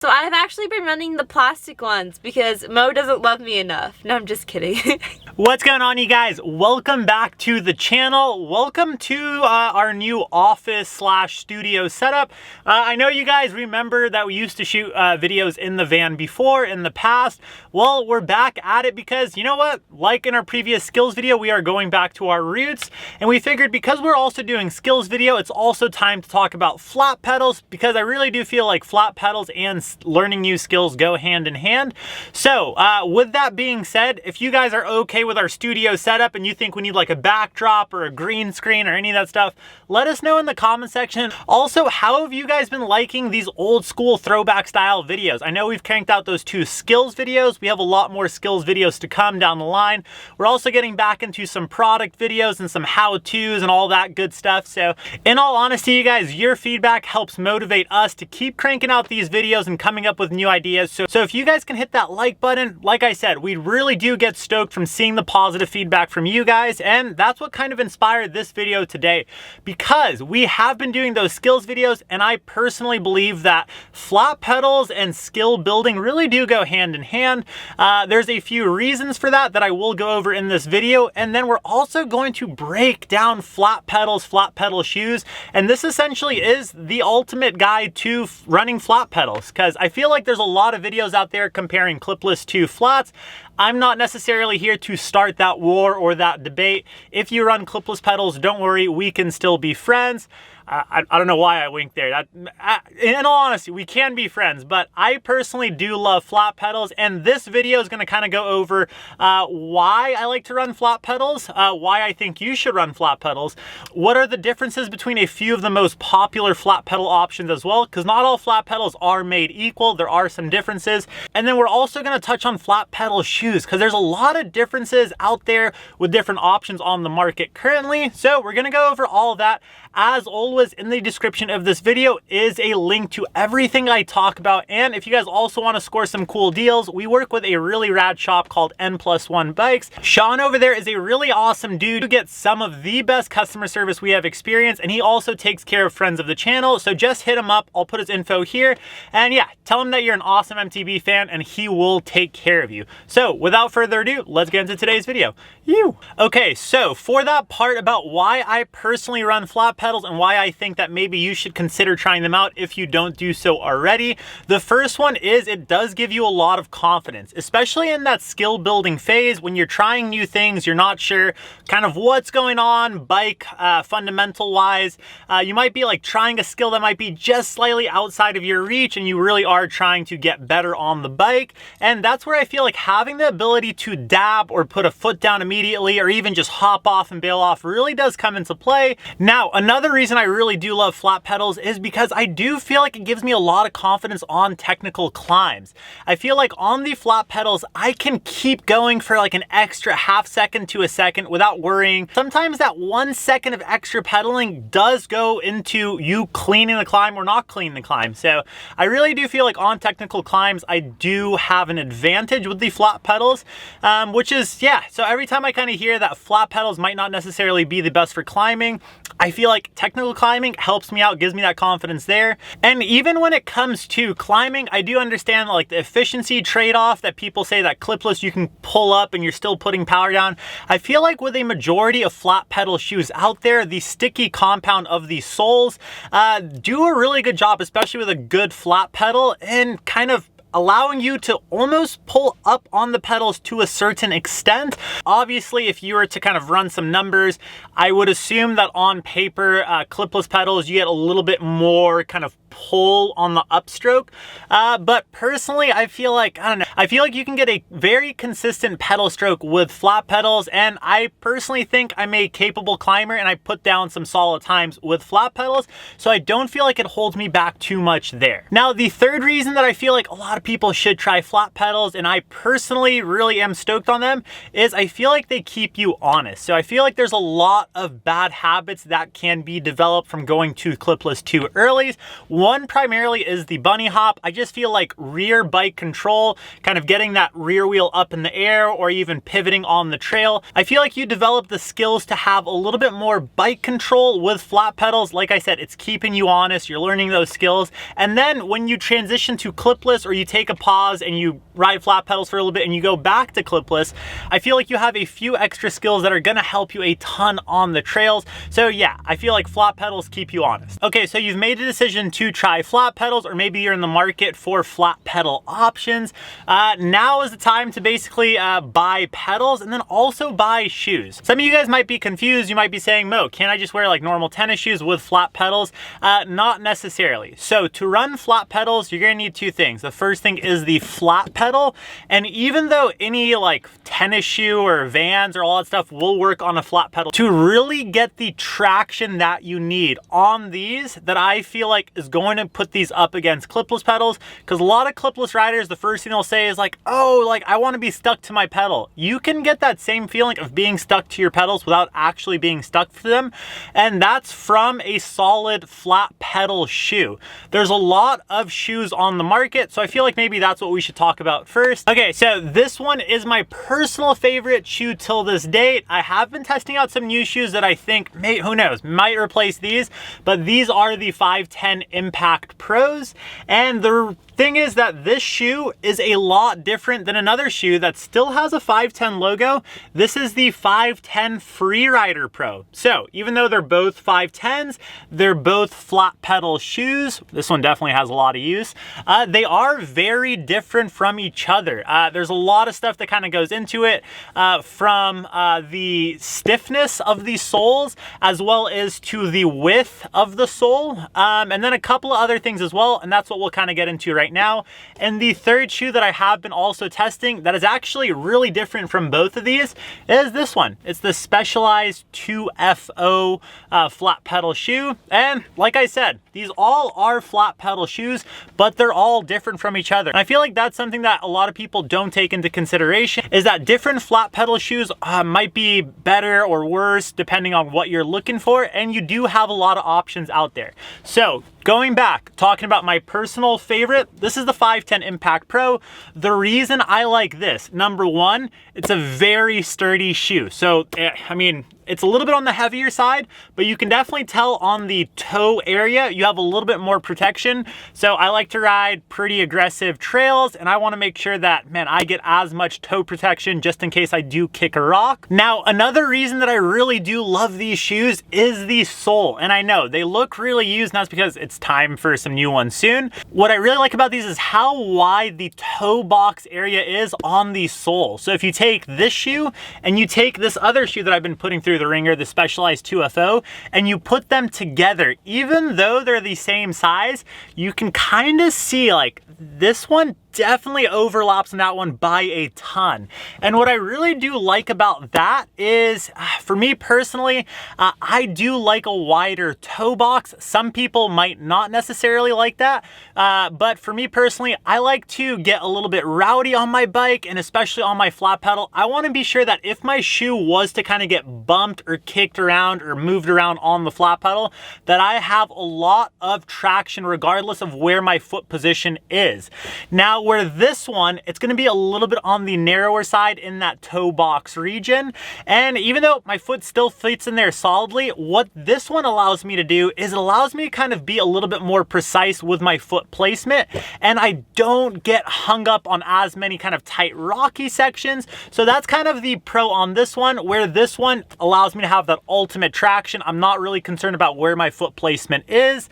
So I've actually been running the plastic ones because Mo doesn't love me enough. No, I'm just kidding. What's going on, you guys? Welcome back to the channel. Welcome to our new office/studio setup. I know you guys remember that we used to shoot videos in the van before, in the past. Well, we're back at it because, you know what? Like in our previous skills video, we are going back to our roots. And we figured because we're also doing skills video, it's also time to talk about flat pedals, because I really do feel like flat pedals and learning new skills go hand in hand. So with that being said, if you guys are okay with our studio setup and you think we need like a backdrop or a green screen or any of that stuff, let us know in the comment section. Also, how have you guys been liking these old school throwback style videos? I know we've cranked out those 2 skills videos. We have a lot more skills videos to come down the line. We're also getting back into some product videos and some how-tos and all that good stuff. So in all honesty, you guys, your feedback helps motivate us to keep cranking out these videos and coming up with new ideas. So if you guys can hit that like button, like I said, we really do get stoked from seeing the positive feedback from you guys, and that's what kind of inspired this video today, because we have been doing those skills videos, and I personally believe that flat pedals and skill building really do go hand in hand. There's a few reasons for that I will go over in this video, and then we're also going to break down flat pedals, flat pedal shoes, and this essentially is the ultimate guide to running flat pedals, because I feel like there's a lot of videos out there comparing clipless to flats. I'm not necessarily here to start that war or that debate. If you run clipless pedals, don't worry, we can still be friends. I don't know why I winked there. In all honesty, we can be friends, but I personally do love flat pedals, and this video is going to kind of go over why I like to run flat pedals, why I think you should run flat pedals, what are the differences between a few of the most popular flat pedal options as well, because not all flat pedals are made equal. There are some differences. And then we're also going to touch on flat pedal shoes, because there's a lot of differences out there with different options on the market currently. So we're going to go over all of that. As always, in the description of this video is a link to everything I talk about. And if you guys also want to score some cool deals, we work with a really rad shop called N+1 Bikes. Sean over there is a really awesome dude who gets some of the best customer service we have experienced, and he also takes care of friends of the channel. So just hit him up. I'll put his info here. And yeah, tell him that you're an Awesome MTB fan and he will take care of you. So without further ado, let's get into today's video. Okay, so for that part about why I personally run flat pedals and why I think that maybe you should consider trying them out if you don't do so already. The first one is it does give you a lot of confidence, especially in that skill building phase when you're trying new things, you're not sure kind of what's going on bike fundamental wise. You might be like trying a skill that might be just slightly outside of your reach, and you really are trying to get better on the bike. And that's where I feel like having the ability to dab or put a foot down immediately or even just hop off and bail off really does come into play. Now, another reason I really do love flat pedals is because I do feel like it gives me a lot of confidence on technical climbs. I feel like on the flat pedals, I can keep going for like an extra half second to a second without worrying. Sometimes that 1 second of extra pedaling does go into you cleaning the climb or not cleaning the climb. So I really do feel like on technical climbs, I do have an advantage with the flat pedals, which is, yeah. So every time I kind of hear that flat pedals might not necessarily be the best for climbing, I feel like technical climbing helps me out, gives me that confidence there. And even when it comes to climbing, I do understand like the efficiency trade-off that people say that clipless you can pull up and you're still putting power down. I feel like with a majority of flat pedal shoes out there, the sticky compound of the soles do a really good job, especially with a good flat pedal, and kind of allowing you to almost pull up on the pedals to a certain extent. Obviously, if you were to kind of run some numbers, I would assume that on paper, clipless pedals, you get a little bit more kind of pull on the upstroke. But personally, I feel like, I don't know, I feel like you can get a very consistent pedal stroke with flat pedals, and I personally think I'm a capable climber and I put down some solid times with flat pedals, so I don't feel like it holds me back too much there. Now, the third reason that I feel like a lot of people should try flat pedals, and I personally really am stoked on them, is I feel like they keep you honest. So I feel like there's a lot of bad habits that can be developed from going to clipless too early. One primarily is the bunny hop. I just feel like rear bike control, kind of getting that rear wheel up in the air or even pivoting on the trail. I feel like you develop the skills to have a little bit more bike control with flat pedals. Like I said, it's keeping you honest. You're learning those skills. And then when you transition to clipless, or you take a pause and you ride flat pedals for a little bit and you go back to clipless, I feel like you have a few extra skills that are gonna help you a ton on the trails. So yeah, I feel like flat pedals keep you honest. Okay, so you've made a decision to try flat pedals, or maybe you're in the market for flat pedal options. Now is the time to basically buy pedals and then also buy shoes. Some of you guys might be confused. You might be saying, Mo, can't I just wear like normal tennis shoes with flat pedals? Not necessarily. So to run flat pedals, you're gonna need two things. The first thing is the flat pedal. And even though any like tennis shoe or Vans or all that stuff will work on a flat pedal, to really get the traction that you need on these, that I feel like is going to put these up against clipless pedals, because a lot of clipless riders, the first thing they'll say is like, oh, like I want to be stuck to my pedal. You can get that same feeling of being stuck to your pedals without actually being stuck to them, and that's from a solid flat pedal shoe. There's a lot of shoes on the market, so I feel like maybe that's what we should talk about first. Okay, so this one is my personal favorite shoe till this date. I have been testing out some new shoes that I think who knows, might replace these, but these are the 510 Impact Pros. And the thing is that this shoe is a lot different than another shoe that still has a 510 logo. This is the 510 Freerider Pro. So even though they're both 510s, they're both flat pedal shoes. This one definitely has a lot of use. They are very different from each other. There's a lot of stuff that kind of goes into it, from the stiffness of the soles as well as to the width of the sole, and then a couple of other things as well, and that's what we'll kind of get into right now. And the third shoe that I have been also testing that is actually really different from both of these is this one. It's the Specialized 2FO flat pedal shoe. And like I said, these all are flat pedal shoes, but they're all different from each other. And I feel like that's something that a lot of people don't take into consideration, is that different flat pedal shoes might be better or worse depending on what you're looking for, and you do have a lot of options out there. So going back, talking about my personal favorite, this is the 510 Impact Pro. The reason I like this, number one, it's a very sturdy shoe. So, I mean, it's a little bit on the heavier side, but you can definitely tell on the toe area, you have a little bit more protection. So I like to ride pretty aggressive trails, and I want to make sure that, man, I get as much toe protection just in case I do kick a rock. Now, another reason that I really do love these shoes is the sole. And I know they look really used, and that's because it's time for some new ones soon. What I really like about these is how wide the toe box area is on the sole. So if you take this shoe and you take this other shoe that I've been putting through the ringer, the Specialized 2FO, and you put them together, even though they're the same size, you can kind of see like this one definitely overlaps on that one by a ton. And what I really do like about that is, for me personally, I do like a wider toe box. Some people might not necessarily like that, but for me personally, I like to get a little bit rowdy on my bike, and especially on my flat pedal. I want to be sure that if my shoe was to kind of get bumped or kicked around or moved around on the flat pedal, that I have a lot of traction regardless of where my foot position is. Now, where this one, it's going to be a little bit on the narrower side in that toe box region. And even though my foot still fits in there solidly, what this one allows me to do is it allows me to kind of be a little bit more precise with my foot placement, and I don't get hung up on as many kind of tight rocky sections. So that's kind of the pro on this one, where this one allows me to have that ultimate traction. I'm not really concerned about where my foot placement is.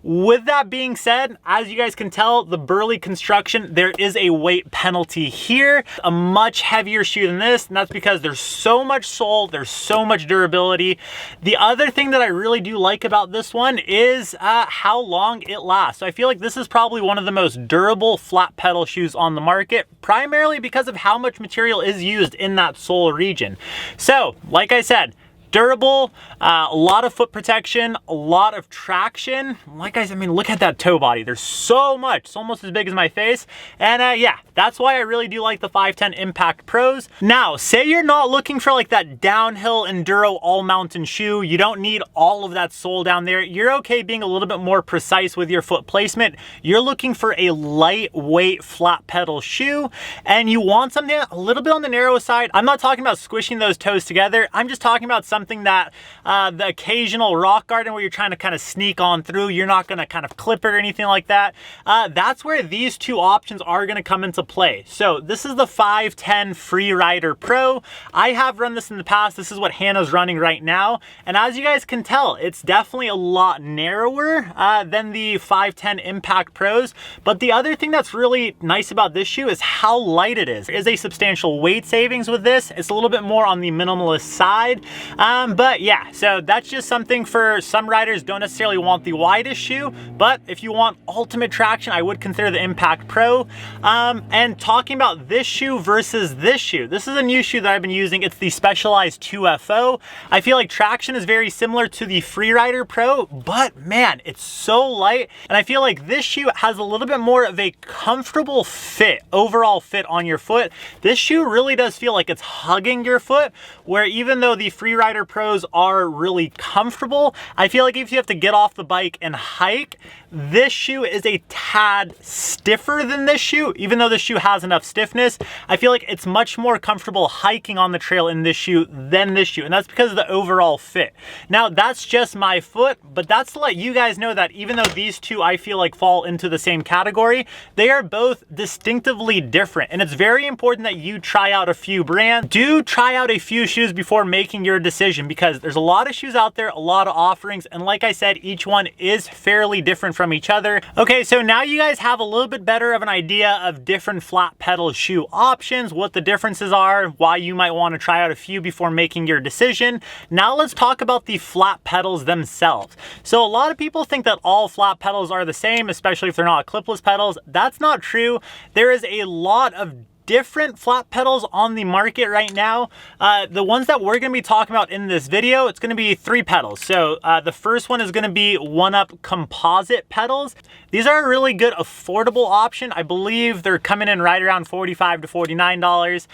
With that being said, as you guys can tell, the Burley construction, there is a weight penalty here, a much heavier shoe than this, and that's because there's so much sole, there's so much durability. The other thing that I really do like about this one is how long it lasts. So I feel like this is probably one of the most durable flat pedal shoes on the market, primarily because of how much material is used in that sole region. So, like I said, durable, a lot of foot protection, a lot of traction. Like I said, I mean, look at that toe body. There's so much. It's almost as big as my face. And yeah, that's why I really do like the 510 Impact Pros. Now, say you're not looking for like that downhill enduro all mountain shoe. You don't need all of that sole down there. You're okay being a little bit more precise with your foot placement. You're looking for a lightweight flat pedal shoe, and you want something a little bit on the narrow side. I'm not talking about squishing those toes together. I'm just talking about something that the occasional rock garden where you're trying to kind of sneak on through, you're not going to kind of clip it or anything like that. That's where these two options are going to come into play. So this is the 510 Freerider Pro. I have run this in the past. This is what Hannah's running right now. And as you guys can tell, it's definitely a lot narrower than the 510 Impact Pros. But the other thing that's really nice about this shoe is how light it is. There is a substantial weight savings with this. It's a little bit more on the minimalist side. But yeah, so that's just something for some riders. Don't necessarily want the widest shoe, but if you want ultimate traction, I would consider the Impact Pro. And talking about this shoe versus this shoe, this is a new shoe that I've been using. It's the Specialized 2FO. I feel like traction is very similar to the Freerider Pro, but man, it's so light. And I feel like this shoe has a little bit more of a comfortable fit, overall fit on your foot. This shoe really does feel like it's hugging your foot, where even though the Freerider Pros are really comfortable, I feel like if you have to get off the bike and hike, this shoe is a tad stiffer than this shoe. Even though this shoe has enough stiffness, I feel like it's much more comfortable hiking on the trail in this shoe than this shoe. And that's because of the overall fit. Now, that's just my foot, but that's to let you guys know that even though these two I feel like fall into the same category, they are both distinctively different. And it's very important that you try out a few brands. Do try out a few shoes before making your decision, because there's a lot of shoes out there, a lot of offerings. And like I said, each one is fairly different from each other. Okay, so now you guys have a little bit better of an idea of different flat pedal shoe options, what the differences are, why you might want to try out a few before making your decision. Now let's talk about the flat pedals themselves. So a lot of people think that all flat pedals are the same, especially if they're not clipless pedals. That's not true. There is a lot of different flat pedals on the market right now. The ones that we're going to be talking about in this video, it's going to be 3 pedals. So the first one is going to be 1UP composite pedals. These are a really good affordable option. I believe they're coming in right around $45 to $49.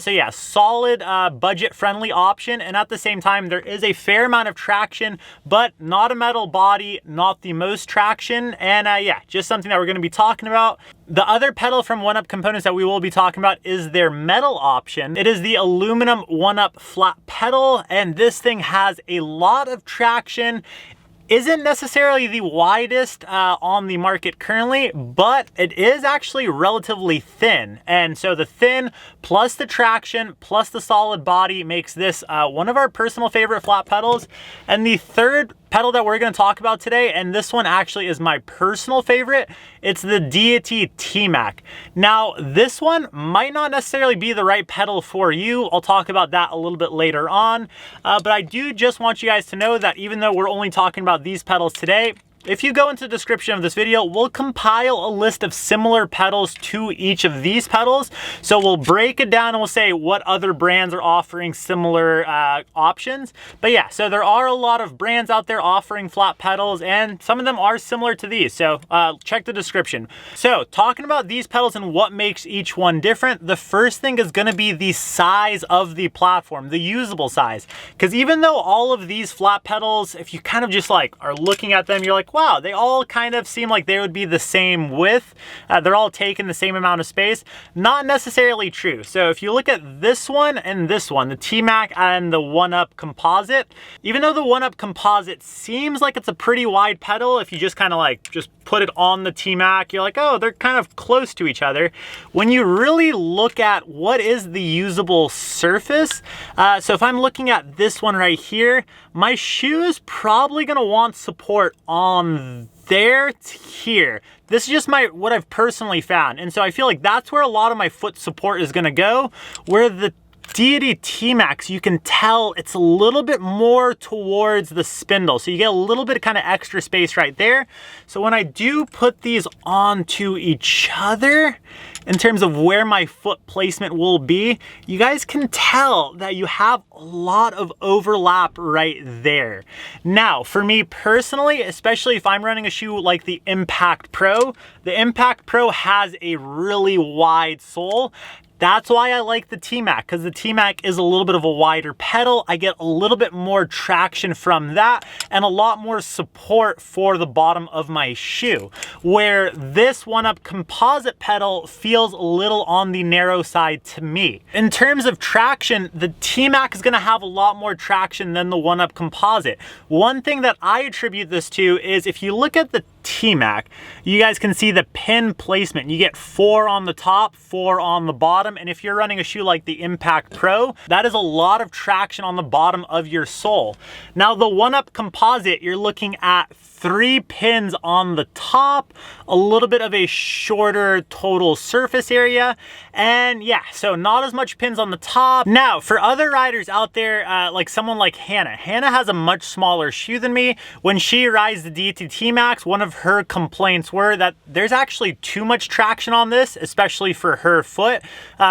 So yeah, solid budget friendly option. And at the same time, there is a fair amount of traction, but not a metal body, not the most traction. And yeah, just something that we're going to be talking about. The other pedal from 1UP Components that we will be talking about is their metal option. It is the aluminum 1UP flat pedal, and this thing has a lot of traction. Isn't necessarily the widest on the market currently, but it is actually relatively thin. And so the thin plus the traction plus the solid body makes this one of our personal favorite flat pedals. And the third pedal that we're going to talk about today, and this one actually is my personal favorite, it's the gytxdi T-Mac. Now, this one might not necessarily be the right pedal for you. I'll talk about that a little bit later on. But I do just want you guys to know that even though we're only talking about these pedals today, if you go into the description of this video, we'll compile a list of similar pedals to each of these pedals. So we'll break it down and we'll say what other brands are offering similar options. But yeah, so there are a lot of brands out there offering flat pedals, and some of them are similar to these. So check the description. So talking about these pedals and what makes each one different, the first thing is going to be the size of the platform, the usable size. Because even though all of these flat pedals, if you kind of just like are looking at them, you're like, wow, they all kind of seem like they would be the same width. They're all taking the same amount of space. Not necessarily true. So if you look at this one and this one, the T-Mac and the 1UP composite, even though the 1UP composite seems like it's a pretty wide pedal, if you just kind of like just put it on the T-Mac, you're like, oh, they're kind of close to each other. When you really look at what is the usable surface, so if I'm looking at this one right here, my shoe is probably going to want support on there to here. This is just what I've personally found. And so I feel like that's where a lot of my foot support is going to go, where the Deity T-Max, you can tell it's a little bit more towards the spindle. So you get a little bit of kind of extra space right there. So when I do put these onto each other, in terms of where my foot placement will be, you guys can tell that you have a lot of overlap right there. Now, for me personally, especially if I'm running a shoe like the Impact Pro, the Impact Pro has a really wide sole. That's why I like the T-Mac, because the T-Mac is a little bit of a wider pedal. I get a little bit more traction from that and a lot more support for the bottom of my shoe, where this 1UP composite pedal feels a little on the narrow side to me. In terms of traction, the T-Mac is gonna have a lot more traction than the 1UP composite. One thing that I attribute this to is if you look at the T-Mac, you guys can see the pin placement. You get 4 on the top, 4 on the bottom, and if you're running a shoe like the Impact Pro, that is a lot of traction on the bottom of your sole. Now the 1UP composite, you're looking at 3 pins on the top, a little bit of a shorter total surface area, and yeah, so not as much pins on the top. Now, for other riders out there, like someone like Hannah has a much smaller shoe than me. When she rides the Deity T-Max, one of her complaints were that there's actually too much traction on this, especially for her foot,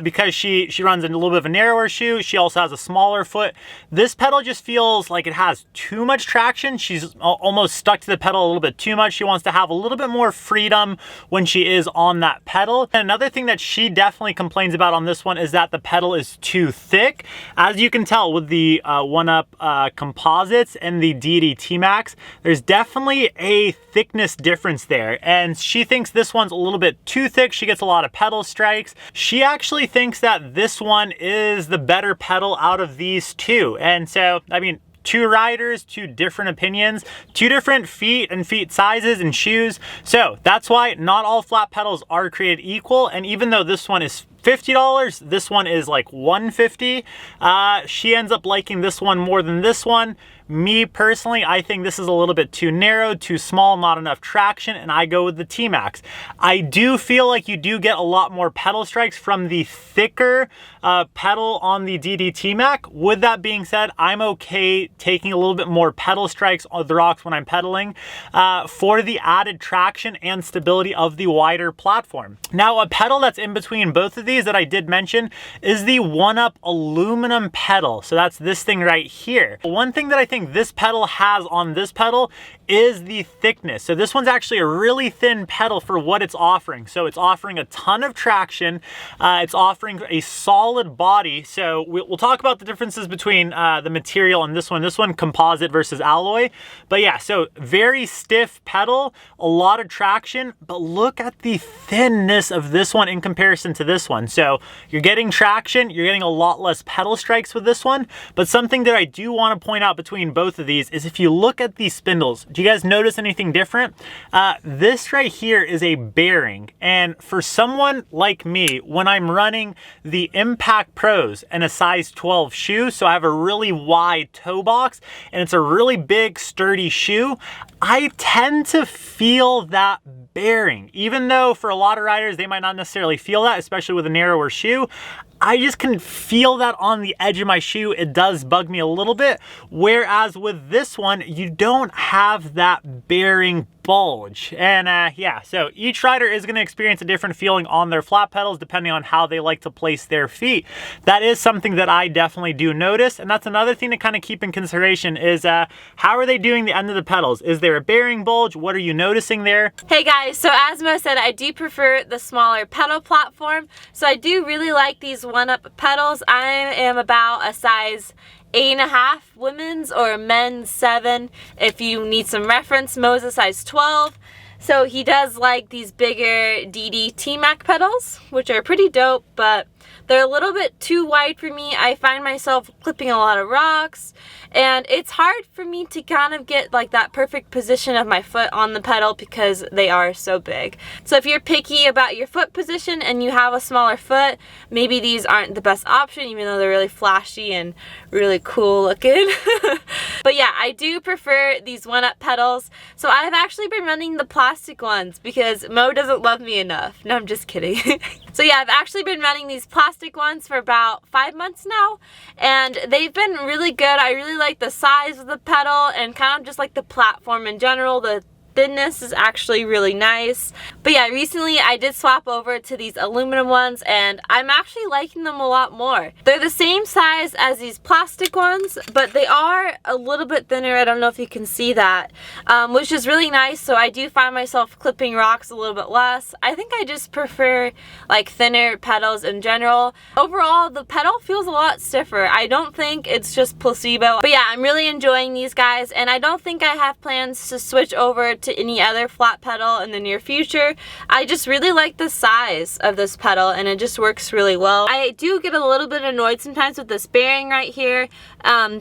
because she runs in a little bit of a narrower shoe. She also has a smaller foot. This pedal just feels like it has too much traction. She's almost stuck to the pedal a little bit too much. She wants to have a little bit more freedom when she is on that pedal. And another thing that she definitely complains about on this one is that the pedal is too thick. As you can tell with the 1UP composites and the Deity T-Max, there's definitely a thickness difference there. And she thinks this one's a little bit too thick. She gets a lot of pedal strikes. She actually thinks that this one is the better pedal out of these two. And so, I mean, 2 riders, 2 different opinions, 2 different feet and feet sizes and shoes. So that's why not all flat pedals are created equal. And even though this one is $50, this one is like $150. She ends up liking this one more than this one. Me personally, I think this is a little bit too narrow, too small, not enough traction, and I go with the T-Max. I do feel like you do get a lot more pedal strikes from the thicker pedal on the Deity T-Mac. With that being said, I'm okay taking a little bit more pedal strikes on the rocks when I'm pedaling for the added traction and stability of the wider platform. Now, a pedal that's in between both of these that I did mention is the 1UP aluminum pedal. So that's this thing right here. One thing that I think this pedal has on this pedal is the thickness. So this one's actually a really thin pedal for what it's offering. So it's offering a ton of traction. It's offering a solid body. So we'll talk about the differences between the material and this one. This one composite versus alloy. But yeah, so very stiff pedal, a lot of traction, but look at the thinness of this one in comparison to this one. So you're getting traction, you're getting a lot less pedal strikes with this one. But something that I do want to point out between both of these is if you look at these spindles, do you guys notice anything different? This right here is a bearing, and for someone like me, when I'm running the Impact Pros and a size 12 shoe, so I have a really wide toe box and it's a really big sturdy shoe, I tend to feel that bearing. Even though for a lot of riders they might not necessarily feel that, especially with a narrower shoe, I just can feel that on the edge of my shoe. It does bug me a little bit. Whereas with this one, you don't have that bearing bulge. And yeah, so each rider is going to experience a different feeling on their flat pedals depending on how they like to place their feet. That is something that I definitely do notice. And that's another thing to kind of keep in consideration is how are they doing the end of the pedals? Is there a bearing bulge? What are you noticing there? Hey guys, so as Mo said, I do prefer the smaller pedal platform. So I do really like these 1UP pedals. I am about a size 8.5 women's or men's 7. If you need some reference, Mo's a size 12. So he does like these bigger Deity T-Mac pedals, which are pretty dope, but they're a little bit too wide for me. I find myself clipping a lot of rocks, and it's hard for me to kind of get like that perfect position of my foot on the pedal because they are so big. So if you're picky about your foot position and you have a smaller foot, maybe these aren't the best option, even though they're really flashy and really cool looking. But yeah, I do prefer these 1UP pedals. So I've actually been running the plastic ones because Mo doesn't love me enough. No, I'm just kidding. So yeah, I've actually been running these plastic plastic ones for about 5 months now, and they've been really good. I really like the size of the pedal and kind of just like the platform in general. The thinness is actually really nice. But yeah, recently I did swap over to these aluminum ones, and I'm actually liking them a lot more. They're the same size as these plastic ones, but they are a little bit thinner. I don't know if you can see that, which is really nice. So I do find myself clipping rocks a little bit less. I think I just prefer like thinner pedals in general. Overall, the pedal feels a lot stiffer. I don't think it's just placebo. But yeah, I'm really enjoying these guys, and I don't think I have plans to switch over to any other flat pedal in the near future. I just really like the size of this pedal, and it just works really well. I do get a little bit annoyed sometimes with this bearing right here.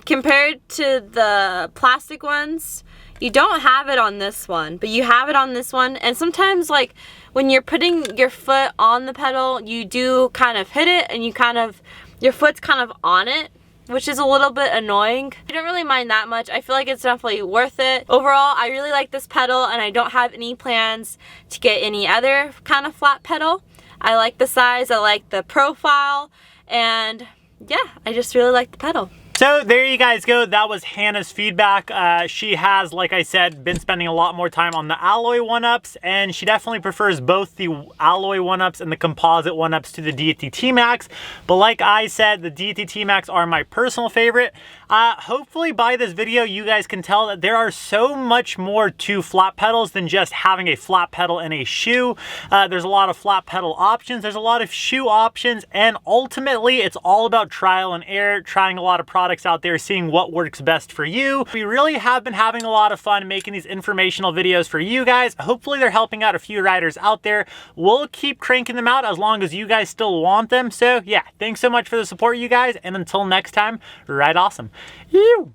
Compared to the plastic ones, you don't have it on this one, but you have it on this one. And sometimes, like, when you're putting your foot on the pedal, you do kind of hit it, and your foot's kind of on it, which is a little bit annoying. I don't really mind that much. I feel like it's definitely worth it. Overall, I really like this pedal, and I don't have any plans to get any other kind of flat pedal. I like the size, I like the profile, and yeah, I just really like the pedal. So there you guys go. That was Hannah's feedback. She has, like I said, been spending a lot more time on the alloy 1-ups, and she definitely prefers both the alloy 1-ups and the composite 1-ups to the gytxdi T-Max. But like I said, the gytxdi T-Max are my personal favorite. Hopefully by this video, you guys can tell that there are so much more to flat pedals than just having a flat pedal and a shoe. There's a lot of flat pedal options. There's a lot of shoe options, and ultimately it's all about trial and error, trying a lot of products out there, seeing what works best for you. We really have been having a lot of fun making these informational videos for you guys. Hopefully they're helping out a few riders out there. We'll keep cranking them out as long as you guys still want them. So yeah, thanks so much for the support, you guys, and until next time, ride awesome. Ew.